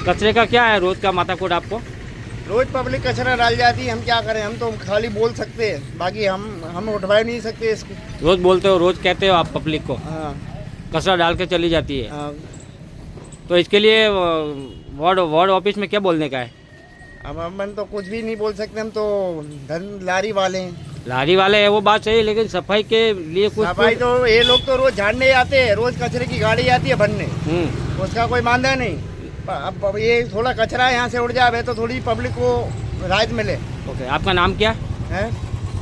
कचरे का क्या है रोज का माथाकूट आपको? रोज पब्लिक कचरा डाल जाती है, हम क्या करें, हम तो खाली बोल सकते हैं, बाकी हम उठवा नहीं सकते इसको। रोज बोलते हो, रोज कहते हो आप पब्लिक को, हाँ कचरा डाल के चली जाती है। हाँ। तो इसके लिए वार्ड ऑफिस में क्या बोलने का है? अब हम तो कुछ भी नहीं बोल सकते, हम तो धन लारी वाले हैं। लारी वाले है वो बात सही है, लेकिन सफाई के लिए कुछ सफाई तो ये लोग तो रोज झाड़ने आते हैं, रोज कचरे की गाड़ी आती है भरने, उसका कोई मानना नहीं। अब ये थोड़ा कचरा यहाँ से उड़ जाए तो थोड़ी पब्लिक को राहत मिले। ओके, आपका नाम क्या है?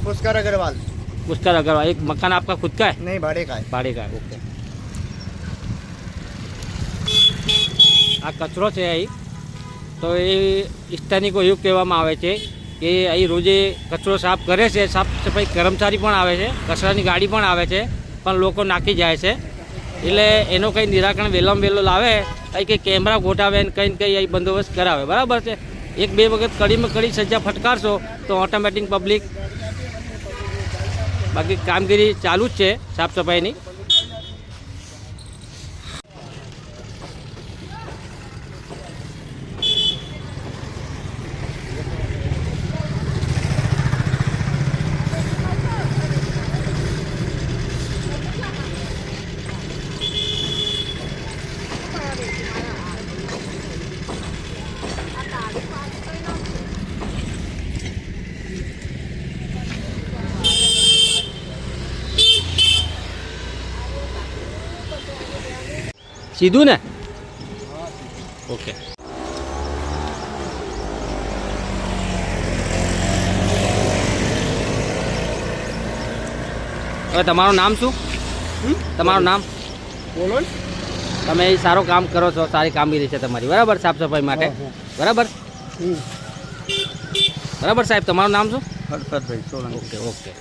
पुष्कर अग्रवाल। पुष्कर अग्रवाल। एक मकान आपका खुद का है? नहीं, भाड़े का है। ભાડે का है। ओके। આ કચરો છે અહીં, તો એ સ્થાનિકો એવું કહેવામાં આવે છે કે અહીં રોજે કચરો સાફ કરે છે, સાફ સફાઈ કર્મચારી પણ આવે છે, કચરાની ગાડી પણ આવે છે, પણ લોકો નાખી જાય છે, એટલે એનો કંઈ નિરાકરણ વહેલામાં વહેલો લાવે, અહીં કંઈ કેમેરા ગોઠાવે ને કંઈ ને કંઈ અહીં બંદોબસ્ત કરાવે, બરાબર છે? એક બે વખત કડીમાં કડી સજા ફટકારશો તો ઓટોમેટિક પબ્લિક, બાકી કામગીરી ચાલુ જ છે સાફ સફાઈની। सीधू ने? ओके। હવે તમારું નામ શું? તમારું નામ બોલો ને। તમે એ સારો કામ કરો છો, સારી કામગીરી છે તમારી, બરાબર? સાફ સફાઈ માટે, બરાબર? બરાબર સાહેબ, તમારું નામ શું? હર્ષદભાઈ સોલંકી। Okay okay.